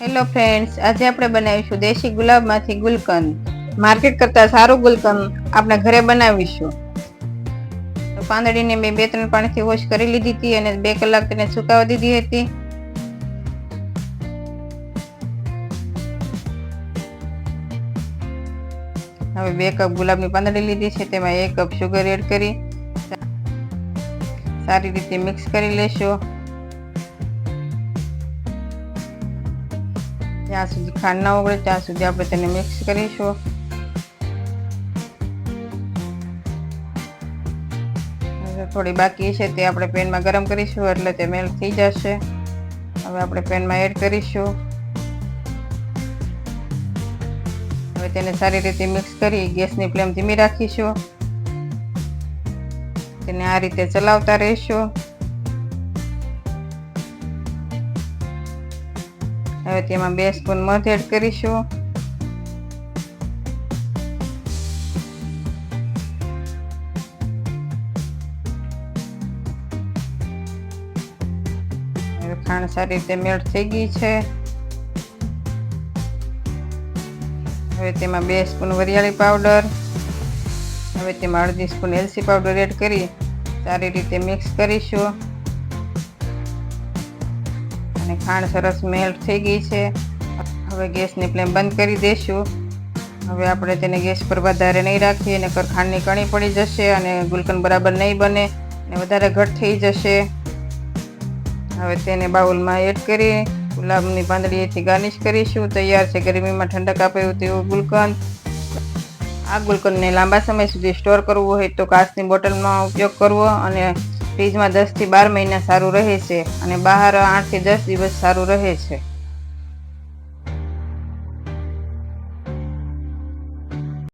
Hello friends, આજે આપણે બનાવીશું દેશી ગુલાબમાંથી ગુલકંદ. માર્કેટ કરતા સારું ગુલકંદ આપણે ઘરે બનાવીશું. તો પાંદડીને મેં 2-3 પાણીથી વોશ કરી લીધી હતી અને 2 કલાક તેને સુકાવા દીધી હતી. હવે 2 કપ ગુલાબની પાંદડી લીધી છે, તેમાં 1 કપ શુગર એડ કરી સારી રીતે મિક્સ કરી લેશો. જ્યાં સુધી ખાંડ ન ઓગળે ત્યાં સુધી આપણે તેને મિક્સ કરીશું. થોડી બાકી છે તે આપણે પેનમાં ગરમ કરીશું એટલે તે મેલ્ટ થઈ જશે. હવે આપણે પેનમાં એડ કરીશું. હવે તેને સારી રીતે મિક્સ કરી ગેસની ફ્લેમ ધીમી રાખીશું. તેને આ રીતે ચલાવતા રહીશું. હવે તેમાં 2 સ્પૂન મધ એડ કરીશું. હવે ખાંડ સારી રીતે મેલ્ટ થઈ ગઈ છે. હવે તેમાં 2 સ્પૂન વરિયાળી પાવડર, હવે તેમાં અડધી સ્પૂન એલચી પાવડર એડ કરી સારી રીતે મિક્સ કરીશું. અને ખાંડ સરસ મેલ્ટ થઈ ગઈ છે. હવે ગેસની ફ્લેમ બંધ કરી દઈશું. હવે આપણે તેને ગેસ પર વધારે નહીં રાખીએ, નકર ખાંડની કણી પડી જશે અને ગુલકંદ બરાબર નહીં બને અને વધારે ઘટ થઈ જશે. હવે તેને બાઉલમાં એડ કરી ગુલાબની પાંદડીથી ગાર્નિશ કરીશું. તૈયાર છે ગરમીમાં ઠંડક આપે તેવું ગુલકંદ. આ ગુલકંદને લાંબા સમય સુધી સ્ટોર કરવું હોય તો કાચની બોટલમાં ઉપયોગ કરવો અને ફ્રીજમાં 10 થી 12 મહિના સારું રહે છે અને બહાર 8 થી 10 દિવસ સારું રહે છે.